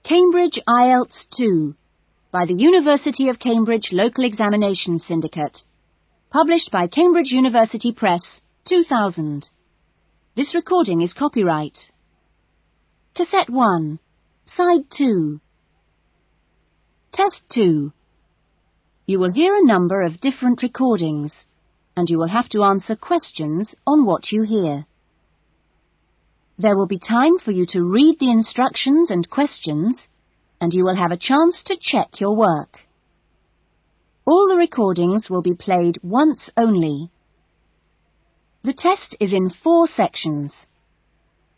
Cambridge IELTS 2 by the University of Cambridge Local Examination Syndicate. Published by Cambridge University Press, 2000. This recording is copyright. Cassette 1, Side 2. Test 2. You will hear a number of different recordings, and you will have to answer questions on what you hear. There will be time for you to read the instructions and questions, and you will have a chance to check your work. All the recordings will be played once only. The test is in 4 sections.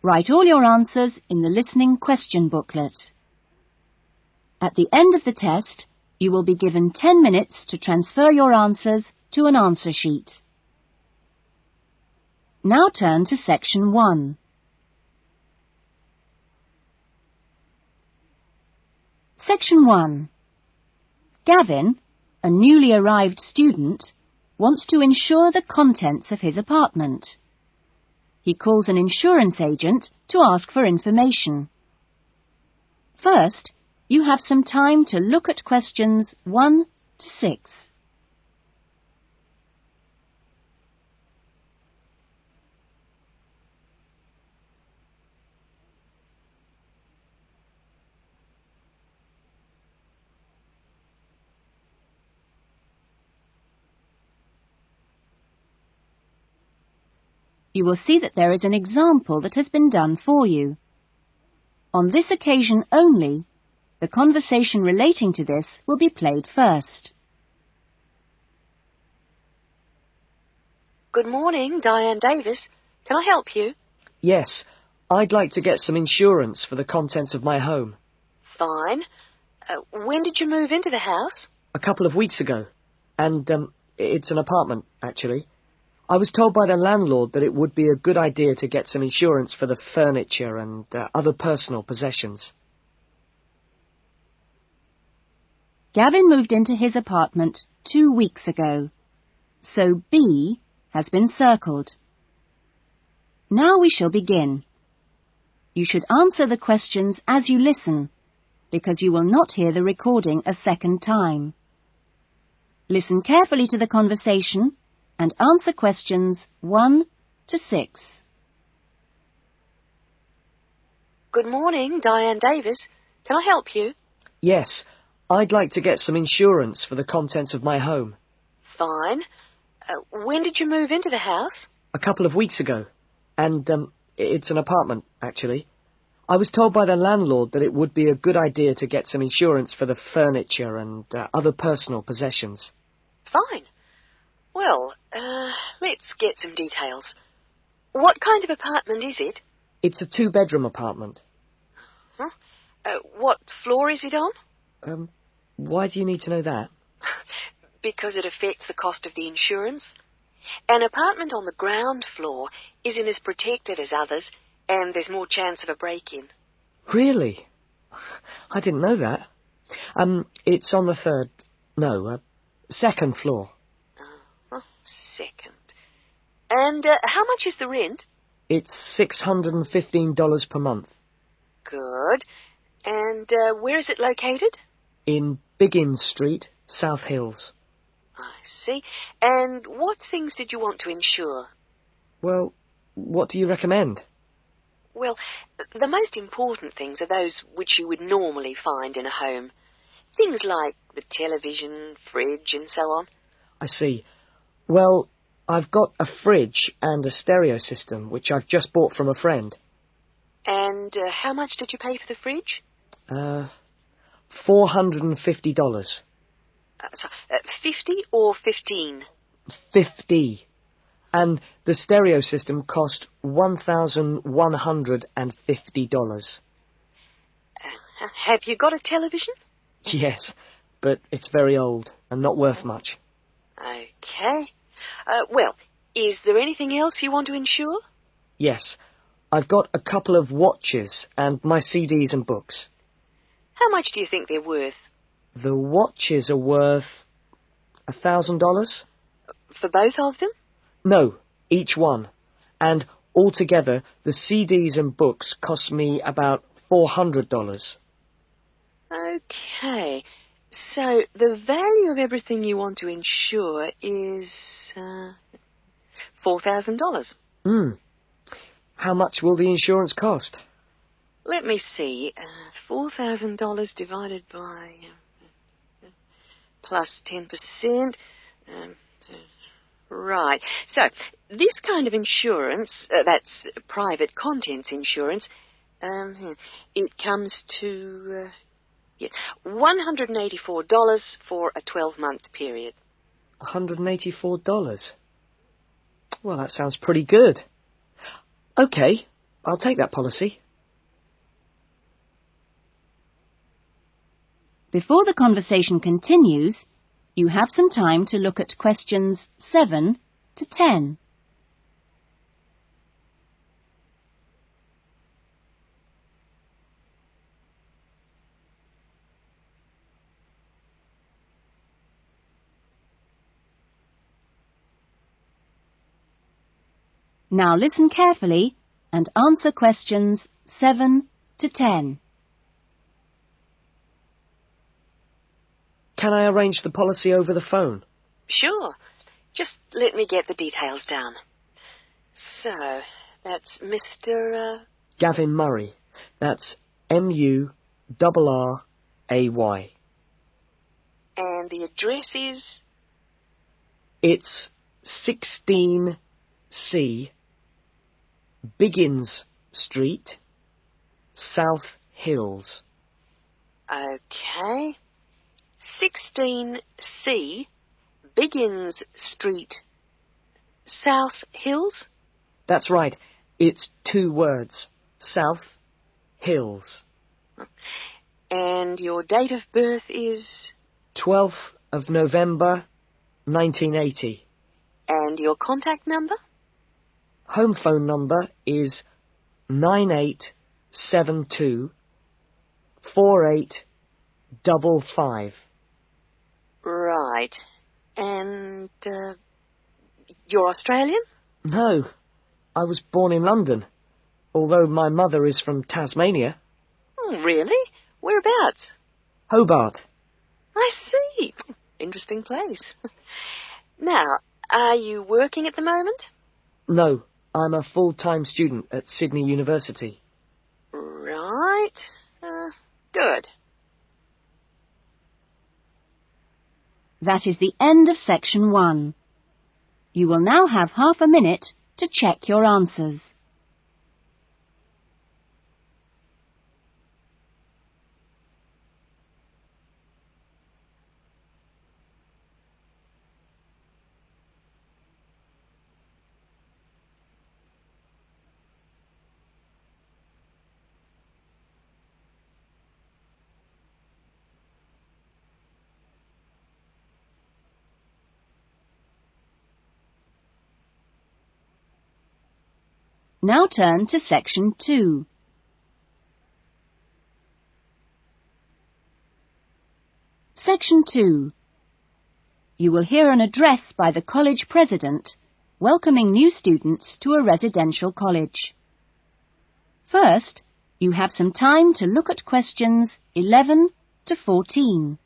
Write all your answers in the listening question booklet. At the end of the test, you will be given 10 minutes to transfer your answers to an answer sheet. Now turn to Section 1. Section 1. Gavin, a newly arrived student, wants to insure the contents of his apartment. He calls an insurance agent to ask for information. First, you have some time to look at questions 1 to 6. You will see that there is an example that has been done for you. On this occasion only, the conversation relating to this will be played first. Good morning, Diane Davis. Can I help you? Yes, I'd like to get some insurance for the contents of my home. Fine. When did you move into the house? A couple of weeks ago. And, it's an apartment, actually. I was told by the landlord that it would be a good idea to get some insurance for the furniture and other personal possessions. Gavin moved into his apartment 2 weeks ago, so B has been circled. Now we shall begin. You should answer the questions as you listen, because you will not hear the recording a second time. Listen carefully to the conversation and answer questions 1 to 6. Good morning, Diane Davis. Can I help you? Yes, I'd like to get some insurance for the contents of my home. Fine. When did you move into the house? A couple of weeks ago. And, it's an apartment, actually. I was told by the landlord that it would be a good idea to get some insurance for the furniture and other personal possessions. Fine. Well, let's get some details. What kind of apartment is it? It's a 2-bedroom apartment. Huh? What floor is it on? Why do you need to know that? Because it affects the cost of the insurance. An apartment on the ground floor isn't as protected as others, and there's more chance of a break-in. Really? I didn't know that. It's on the second floor. Second. And how much is the rent? It's $615 per month. Good. And where is it located? In Biggin Street, South Hills. I see. And what things did you want to insure? Well, what do you recommend? Well, the most important things are those which you would normally find in a home. Things like the television, fridge, and so on. I see. Well, I've got a fridge and a stereo system, which I've just bought from a friend. And how much did you pay for the fridge? $450. 50 or 15? 50. And the stereo system cost $1,150. Have you got a television? Yes, but it's very old and not worth much. Okay. Well, is there anything else you want to insure? Yes. I've got a couple of watches and my CDs and books. How much do you think they're worth? The watches are worth $1,000. For both of them? No, each one. And altogether, the CDs and books cost me about $400. Okay, so the value of everything you want to insure is $4,000. How much will the insurance cost? Let me see. $4,000 divided by plus 10%. Right. So this kind of insurance, that's private contents insurance, it comes to $184 for a 12-month period. $184? Well, that sounds pretty good. Okay, I'll take that policy. Before the conversation continues, you have some time to look at questions 7 to 10. Now listen carefully and answer questions 7 to 10. Can I arrange the policy over the phone? Sure. Just let me get the details down. So, that's Mr. Gavin Murray. That's Murray. And the address is? It's 16C Biggins Street, South Hills. Okay. 16C Biggins Street, South Hills? That's right. It's 2 words. South Hills. And your date of birth is? 12th of November, 1980. And your contact number? Home phone number is 9872 4855. Right. And, you're Australian? No, I was born in London, although my mother is from Tasmania. Oh, really? Whereabouts? Hobart. I see. Interesting place. Now, are you working at the moment? No, I'm a full-time student at Sydney University. Right. Good. That is the end of section 1. You will now have half a minute to check your answers. Now turn to section 2. Section 2. You will hear an address by the college president welcoming new students to a residential college. First, you have some time to look at questions 11 to 14.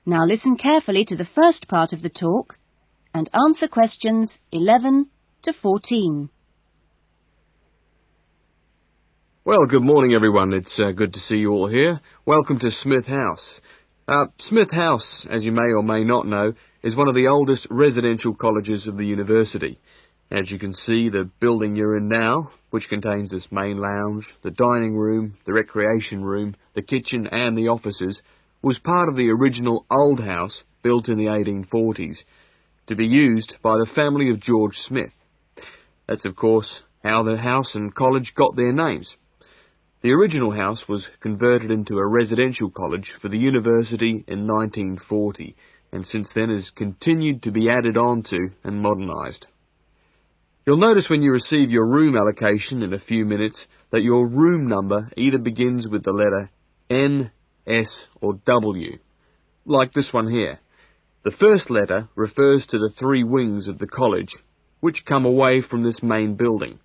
Now listen carefully to the first part of the talk and answer questions 11 to 14. Well, good morning, everyone. It's good to see you all here. Welcome to Smith House. Smith House, as you may or may not know, is one of the oldest residential colleges of the university. As you can see, the building you're in now, which contains this main lounge, the dining room, the recreation room, the kitchen and the offices, was part of the original old house built in the 1840s to be used by the family of George Smith. That's, of course, how the house and college got their names. The original house was converted into a residential college for the university in 1940 and since then has continued to be added on to and modernised. You'll notice when you receive your room allocation in a few minutes that your room number either begins with the letter N, S or W, like this one here. The first letter refers to the 3 wings of the college, which come away from this main building.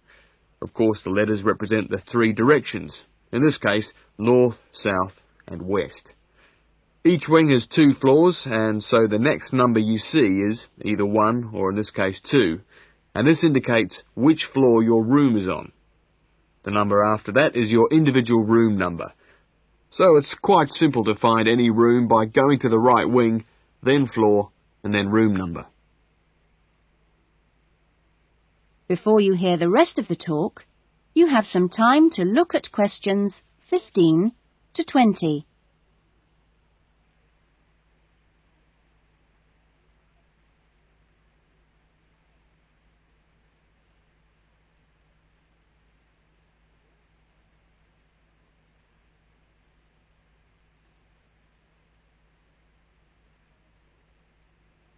Of course, the letters represent the 3 directions, in this case, north, south and west. Each wing has 2 floors, and so the next number you see is either 1 or in this case 2, and this indicates which floor your room is on. The number after that is your individual room number. So it's quite simple to find any room by going to the right wing, then floor, and then room number. Before you hear the rest of the talk, you have some time to look at questions 15 to 20.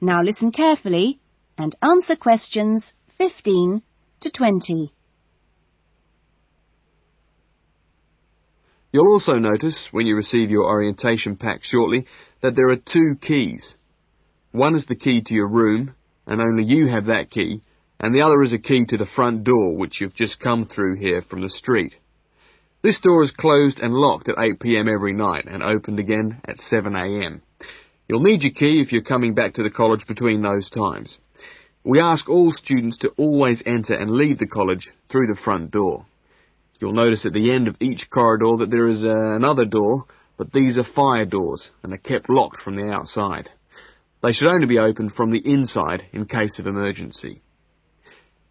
Now listen carefully and answer questions 15 to 20. You'll also notice, when you receive your orientation pack shortly, that there are 2 keys. One is the key to your room, and only you have that key, and the other is a key to the front door, which you've just come through here from the street. This door is closed and locked at 8 p.m. every night, and opened again at 7 a.m. You'll need your key if you're coming back to the college between those times. We ask all students to always enter and leave the college through the front door. You'll notice at the end of each corridor that there is another door, but these are fire doors and are kept locked from the outside. They should only be opened from the inside in case of emergency.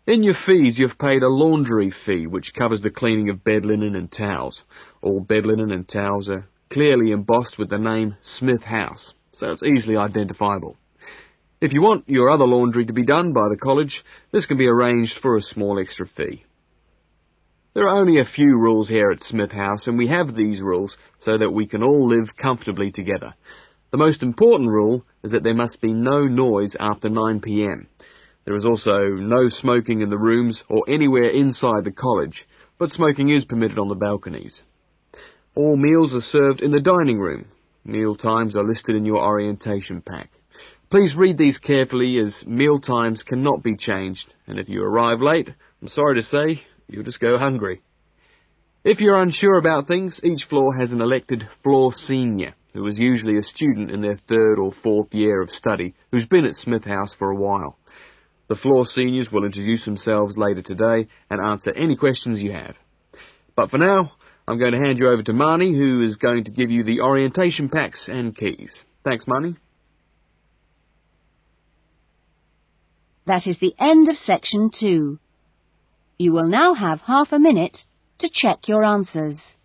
In your fees, you've paid a laundry fee, which covers the cleaning of bed linen and towels. All bed linen and towels are clearly embossed with the name Smith House, so it's easily identifiable. If you want your other laundry to be done by the college, this can be arranged for a small extra fee. There are only a few rules here at Smith House, and we have these rules so that we can all live comfortably together. The most important rule is that there must be no noise after 9 p.m. There is also no smoking in the rooms or anywhere inside the college, but smoking is permitted on the balconies. All meals are served in the dining room. Meal times are listed in your orientation pack. Please read these carefully, as meal times cannot be changed, and if you arrive late, I'm sorry to say, you'll just go hungry. If you're unsure about things, each floor has an elected floor senior, who is usually a student in their 3rd or 4th year of study, who's been at Smith House for a while. The floor seniors will introduce themselves later today and answer any questions you have. But for now, I'm going to hand you over to Marnie, who is going to give you the orientation packs and keys. Thanks, Marnie. That is the end of section 2. You will now have half a minute to check your answers.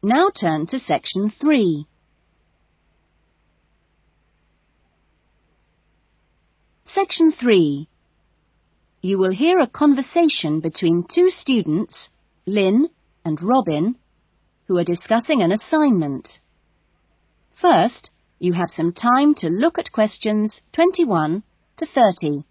Now turn to section 3. Section 3. You will hear a conversation between 2 students, Lynn and Robin, who are discussing an assignment. First, you have some time to look at questions 21 to 30.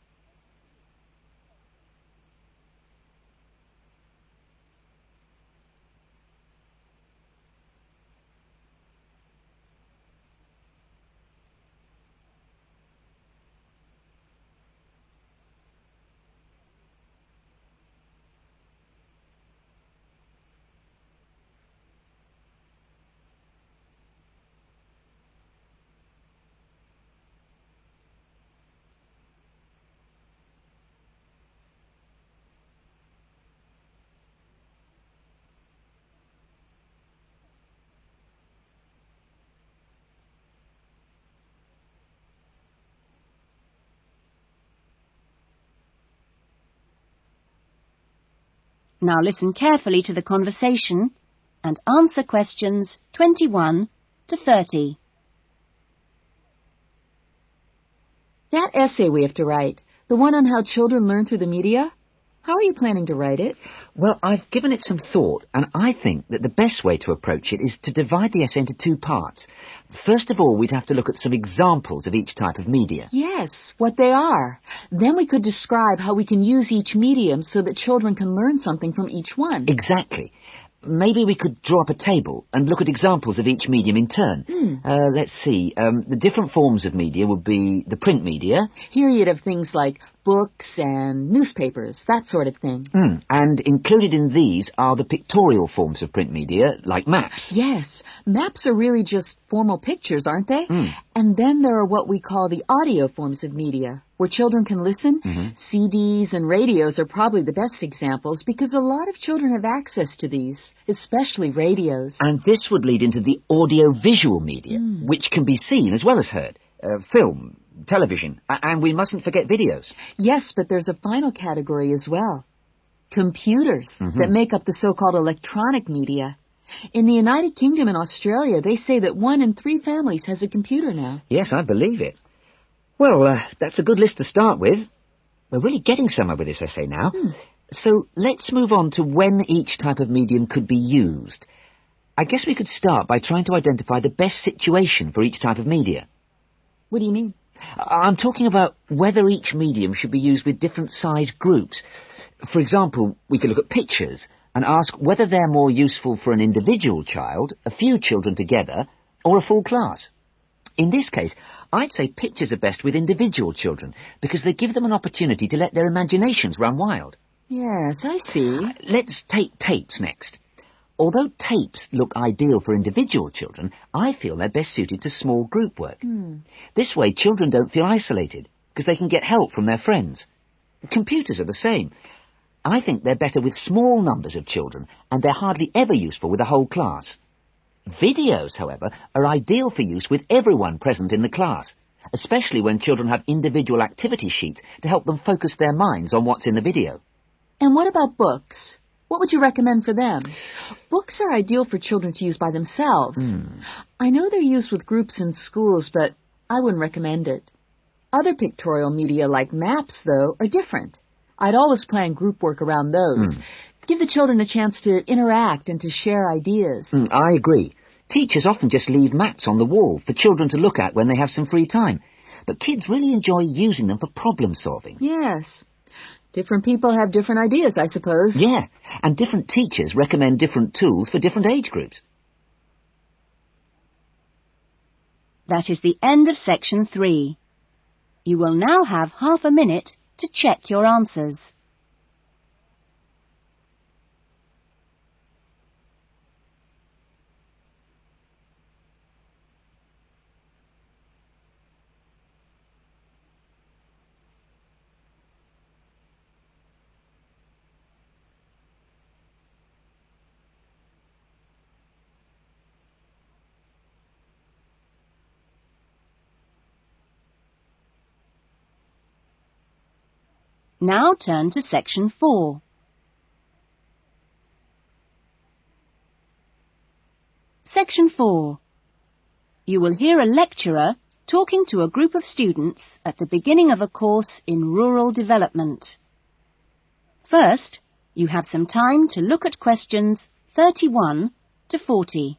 Now listen carefully to the conversation and answer questions 21 to 30. That essay we have to write, the one on how children learn through the media, how are you planning to write it? Well, I've given it some thought, and I think that the best way to approach it is to divide the essay into two parts. First of all, we'd have to look at some examples of each type of media. Yes, what they are. Then we could describe how we can use each medium so that children can learn something from each one. Exactly. Maybe we could draw up a table and look at examples of each medium in turn. Let's see. The different forms of media would be the print media. Here you'd have things like books and newspapers, that sort of thing. And included in these are the pictorial forms of print media, like maps. Yes, maps are really just formal pictures, aren't they? And then there are what we call the audio forms of media, where children can listen. CDs and radios are probably the best examples because a lot of children have access to these, especially radios. And this would lead into the audio-visual media, which can be seen as well as heard. Film, television, and we mustn't forget videos. Yes, but there's a final category as well. Computers that make up the so-called electronic media. In the United Kingdom and Australia, they say that 1 in 3 families has a computer now. Yes, I believe it. Well, that's a good list to start with. We're really getting somewhere with this essay now. So let's move on to when each type of medium could be used. I guess we could start by trying to identify the best situation for each type of media. What do you mean? I'm talking about whether each medium should be used with different size groups. For example, we could look at pictures and ask whether they're more useful for an individual child, a few children together, or a full class. In this case, I'd say pictures are best with individual children because they give them an opportunity to let their imaginations run wild. Yes, I see. Let's take tapes next. Although tapes look ideal for individual children, I feel they're best suited to small group work. This way, children don't feel isolated because they can get help from their friends. Computers are the same. I think they're better with small numbers of children, and they're hardly ever useful with a whole class. Videos, however, are ideal for use with everyone present in the class, especially when children have individual activity sheets to help them focus their minds on what's in the video. And what about books? What would you recommend for them? Books are ideal for children to use by themselves. I know they're used with groups in schools, but I wouldn't recommend it. Other pictorial media like maps, though, are different. I'd always plan group work around those. Give the children a chance to interact and to share ideas. I agree. Teachers often just leave maps on the wall for children to look at when they have some free time. But kids really enjoy using them for problem solving. Yes. Different people have different ideas, I suppose. Yeah, and different teachers recommend different tools for different age groups. That is the end of section 3. You will now have half a minute to check your answers. Now turn to section 4. Section 4. You will hear a lecturer talking to a group of students at the beginning of a course in rural development. First, you have some time to look at questions 31 to 40.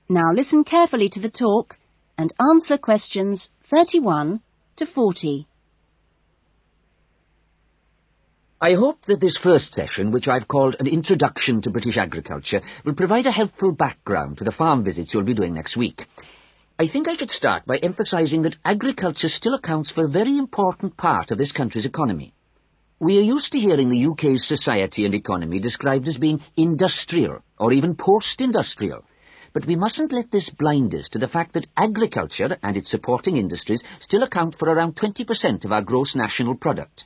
Now listen carefully to the talk and answer questions 31 to 40. I hope that this first session, which I've called An Introduction to British Agriculture, will provide a helpful background to the farm visits you'll be doing next week. I think I should start by emphasising that agriculture still accounts for a very important part of this country's economy. We are used to hearing the UK's society and economy described as being industrial, or even post-industrial. But we mustn't let this blind us to the fact that agriculture and its supporting industries still account for around 20% of our gross national product.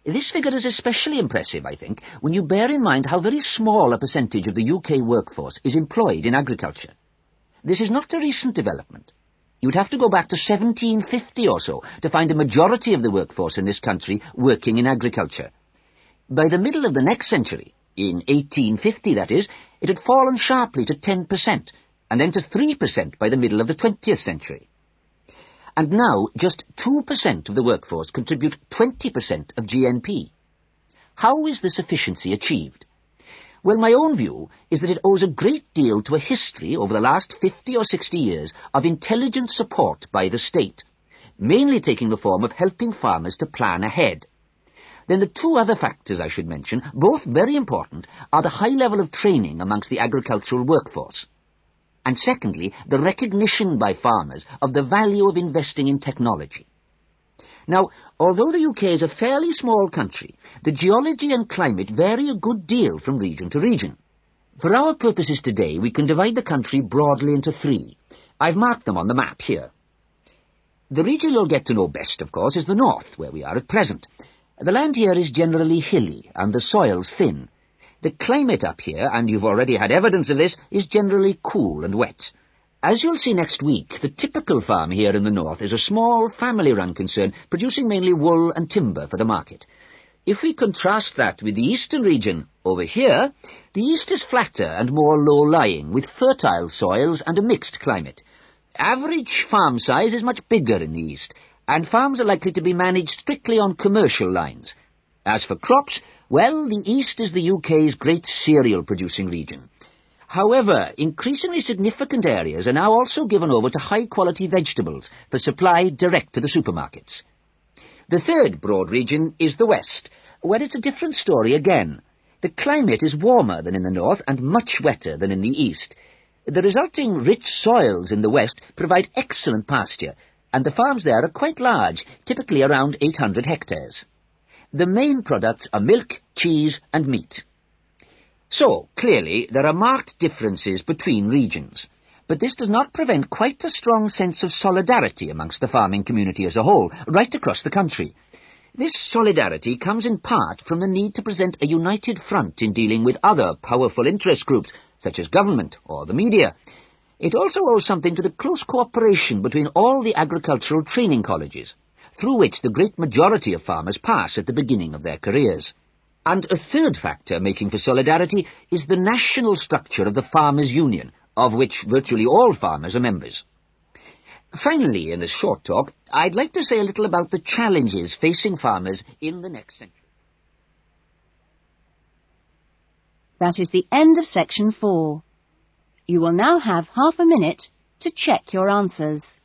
This figure is especially impressive, I think, when you bear in mind how very small a percentage of the UK workforce is employed in agriculture. This is not a recent development. You'd have to go back to 1750 or so to find a majority of the workforce in this country working in agriculture. By the middle of the next century, in 1850 that is, it had fallen sharply to 10%, and then to 3% by the middle of the 20th century. And now just 2% of the workforce contribute 20% of GNP. How is this efficiency achieved? Well, my own view is that it owes a great deal to a history over the last 50 or 60 years of intelligent support by the state, mainly taking the form of helping farmers to plan ahead. Then the two other factors I should mention, both very important, are the high level of training amongst the agricultural workforce. And secondly, the recognition by farmers of the value of investing in technology. Now, although the UK is a fairly small country, the geology and climate vary a good deal from region to region. For our purposes today, we can divide the country broadly into three. I've marked them on the map here. The region you'll get to know best, of course, is the north, where we are at present. The land here is generally hilly, and the soil's thin. The climate up here, and you've already had evidence of this, is generally cool and wet. As you'll see next week, the typical farm here in the north is a small, family-run concern, producing mainly wool and timber for the market. If we contrast that with the eastern region, over here, the east is flatter and more low-lying, with fertile soils and a mixed climate. Average farm size is much bigger in the east, and farms are likely to be managed strictly on commercial lines. As for crops, well, the east is the UK's great cereal-producing region. However, increasingly significant areas are now also given over to high-quality vegetables for supply direct to the supermarkets. The third broad region is the west, where it's a different story again. The climate is warmer than in the north and much wetter than in the east. The resulting rich soils in the west provide excellent pasture, and the farms there are quite large, typically around 800 hectares. The main products are milk, cheese and meat. So, clearly, there are marked differences between regions, but this does not prevent quite a strong sense of solidarity amongst the farming community as a whole, right across the country. This solidarity comes in part from the need to present a united front in dealing with other powerful interest groups, such as government or the media. It also owes something to the close cooperation between all the agricultural training colleges, through which the great majority of farmers pass at the beginning of their careers. And a third factor making for solidarity is the national structure of the Farmers' Union, of which virtually all farmers are members. Finally, in this short talk, I'd like to say a little about the challenges facing farmers in the next century. That is the end of section 4. You will now have half a minute to check your answers.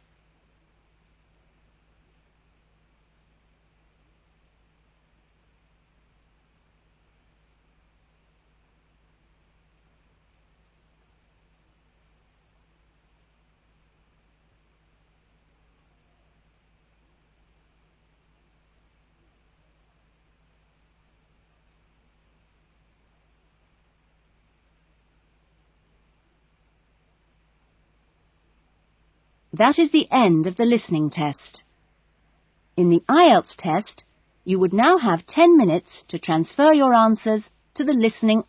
That is the end of the listening test. In the IELTS test, you would now have 10 minutes to transfer your answers to the listening